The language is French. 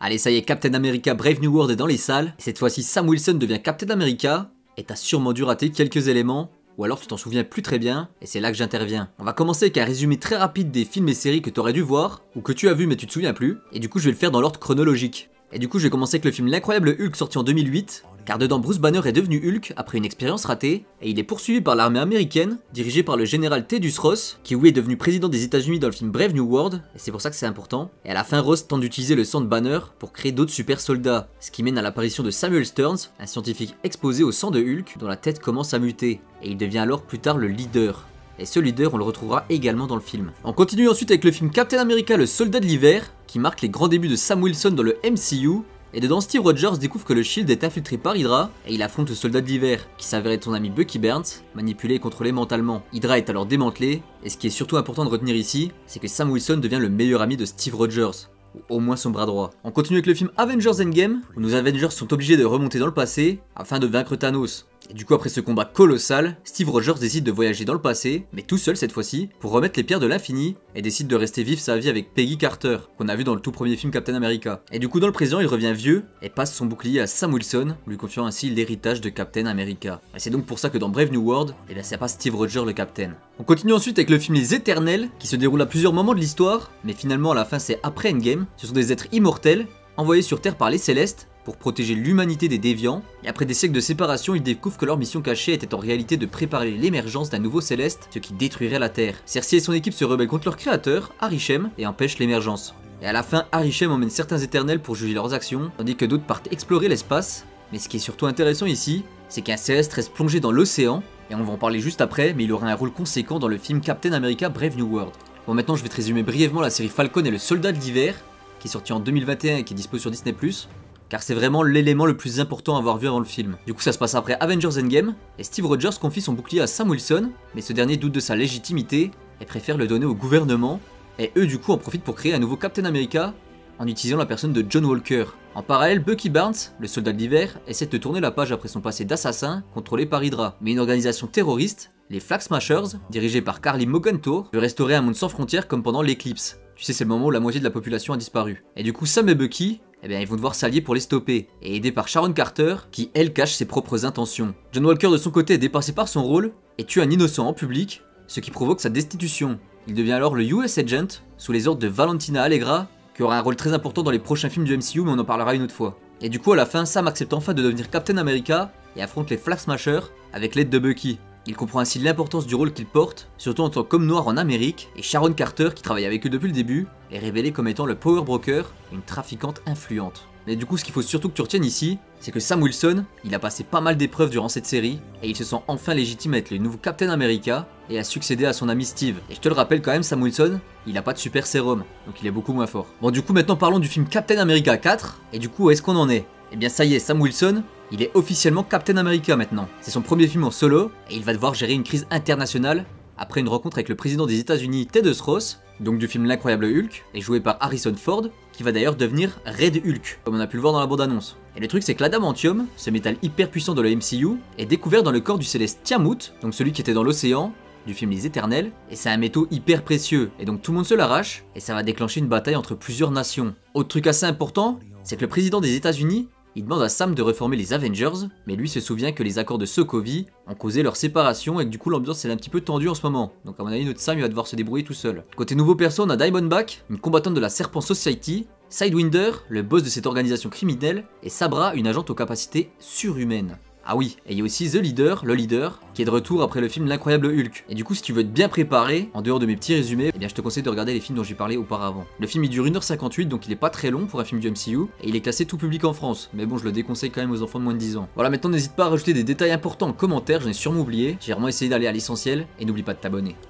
Allez, ça y est, Captain America Brave New World est dans les salles. Et cette fois-ci, Sam Wilson devient Captain America. Et t'as sûrement dû rater quelques éléments. Ou alors tu t'en souviens plus très bien, et c'est là que j'interviens. On va commencer avec un résumé très rapide des films et séries que t'aurais dû voir, ou que tu as vu mais tu te souviens plus. Et du coup, je vais le faire dans l'ordre chronologique. Et du coup, je vais commencer avec le film L'incroyable Hulk sorti en 2008. Car dedans, Bruce Banner est devenu Hulk après une expérience ratée, et il est poursuivi par l'armée américaine, dirigée par le général Thaddeus Ross, qui oui est devenu président des États-Unis dans le film Brave New World, et c'est pour ça que c'est important. Et à la fin, Ross tente d'utiliser le sang de Banner pour créer d'autres super soldats, ce qui mène à l'apparition de Samuel Stearns, un scientifique exposé au sang de Hulk, dont la tête commence à muter, et il devient alors plus tard le leader. Et ce leader, on le retrouvera également dans le film. On continue ensuite avec le film Captain America, le soldat de l'hiver, qui marque les grands débuts de Sam Wilson dans le MCU. Et dedans, Steve Rogers découvre que le Shield est infiltré par Hydra, et il affronte le soldat de l'hiver, qui s'avère être son ami Bucky Barnes, manipulé et contrôlé mentalement. Hydra est alors démantelé, et ce qui est surtout important de retenir ici, c'est que Sam Wilson devient le meilleur ami de Steve Rogers, ou au moins son bras droit. On continue avec le film Avengers Endgame, où nos Avengers sont obligés de remonter dans le passé, afin de vaincre Thanos. Et du coup, après ce combat colossal, Steve Rogers décide de voyager dans le passé, mais tout seul cette fois-ci, pour remettre les pierres de l'infini, et décide de rester vivre sa vie avec Peggy Carter, qu'on a vu dans le tout premier film Captain America. Et du coup, dans le présent, il revient vieux, et passe son bouclier à Sam Wilson, lui confiant ainsi l'héritage de Captain America. Et c'est donc pour ça que dans Brave New World, eh bien c'est pas Steve Rogers le Captain. On continue ensuite avec le film Les Éternels, qui se déroule à plusieurs moments de l'histoire, mais finalement à la fin c'est après Endgame. Ce sont des êtres immortels, envoyés sur Terre par les Célestes, pour protéger l'humanité des déviants, et après des siècles de séparation, ils découvrent que leur mission cachée était en réalité de préparer l'émergence d'un nouveau céleste, ce qui détruirait la Terre. Cersei et son équipe se rebellent contre leur créateur, Arishem, et empêchent l'émergence. Et à la fin, Arishem emmène certains éternels pour juger leurs actions, tandis que d'autres partent explorer l'espace. Mais ce qui est surtout intéressant ici, c'est qu'un céleste reste plongé dans l'océan, et on va en parler juste après, mais il aura un rôle conséquent dans le film Captain America Brave New World. Bon, maintenant je vais te résumer brièvement la série Falcon et le soldat de l'hiver, qui est sortie en 2021 et qui est dispo sur Disney+. Car c'est vraiment l'élément le plus important à avoir vu avant le film. Du coup ça se passe après Avengers Endgame, et Steve Rogers confie son bouclier à Sam Wilson, mais ce dernier doute de sa légitimité, et préfère le donner au gouvernement, et eux du coup en profitent pour créer un nouveau Captain America, en utilisant la personne de John Walker. En parallèle, Bucky Barnes, le soldat de l'hiver, essaie de tourner la page après son passé d'assassin, contrôlé par Hydra, mais une organisation terroriste, les Flag Smashers, dirigée par Karli Morgenthau, veut restaurer un monde sans frontières comme pendant l'éclipse. Tu sais, c'est le moment où la moitié de la population a disparu. Et du coup, Sam et Bucky, eh bien, ils vont devoir s'allier pour les stopper, et aidés par Sharon Carter, qui elle cache ses propres intentions. John Walker de son côté est dépassé par son rôle, et tue un innocent en public, ce qui provoque sa destitution. Il devient alors le US Agent, sous les ordres de Valentina Allegra, qui aura un rôle très important dans les prochains films du MCU, mais on en parlera une autre fois. Et du coup, à la fin, Sam accepte enfin de devenir Captain America, et affronte les Flag Smashers, avec l'aide de Bucky. Il comprend ainsi l'importance du rôle qu'il porte, surtout en tant qu'homme noir en Amérique, et Sharon Carter, qui travaille avec eux depuis le début, est révélée comme étant le Power Broker, une trafiquante influente. Mais du coup, ce qu'il faut surtout que tu retiennes ici, c'est que Sam Wilson, il a passé pas mal d'épreuves durant cette série, et il se sent enfin légitime à être le nouveau Captain America, et à succéder à son ami Steve. Et je te le rappelle quand même, Sam Wilson, il a pas de super sérum, donc il est beaucoup moins fort. Bon, du coup, maintenant parlons du film Captain America 4, et du coup, où est-ce qu'on en est? Eh bien ça y est, Sam Wilson, il est officiellement Captain America maintenant. C'est son premier film en solo, et il va devoir gérer une crise internationale, après une rencontre avec le président des États-Unis Thaddeus Ross, donc du film L'incroyable Hulk, et joué par Harrison Ford, qui va d'ailleurs devenir Red Hulk, comme on a pu le voir dans la bande-annonce. Et le truc c'est que l'adamantium, ce métal hyper puissant de la MCU, est découvert dans le corps du céleste Tiamut, donc celui qui était dans l'océan, du film Les Éternels, et c'est un métaux hyper précieux, et donc tout le monde se l'arrache, et ça va déclencher une bataille entre plusieurs nations. Autre truc assez important, c'est que le président des États-Unis, il demande à Sam de reformer les Avengers, mais lui se souvient que les accords de Sokovie ont causé leur séparation et que du coup l'ambiance est un petit peu tendue en ce moment. Donc à mon avis notre Sam il va devoir se débrouiller tout seul. Côté nouveau perso on a Diamondback, une combattante de la Serpent Society, Sidewinder, le boss de cette organisation criminelle, et Sabra, une agente aux capacités surhumaines. Ah oui, et il y a aussi The Leader, le leader, qui est de retour après le film L'incroyable Hulk. Et du coup, si tu veux être bien préparé, en dehors de mes petits résumés, eh bien je te conseille de regarder les films dont j'ai parlé auparavant. Le film il dure 1h58, donc il est pas très long pour un film du MCU, et il est classé tout public en France. Mais bon, je le déconseille quand même aux enfants de moins de 10 ans. Voilà, maintenant n'hésite pas à rajouter des détails importants en commentaire, j'en ai sûrement oublié. J'ai vraiment essayé d'aller à l'essentiel, et n'oublie pas de t'abonner.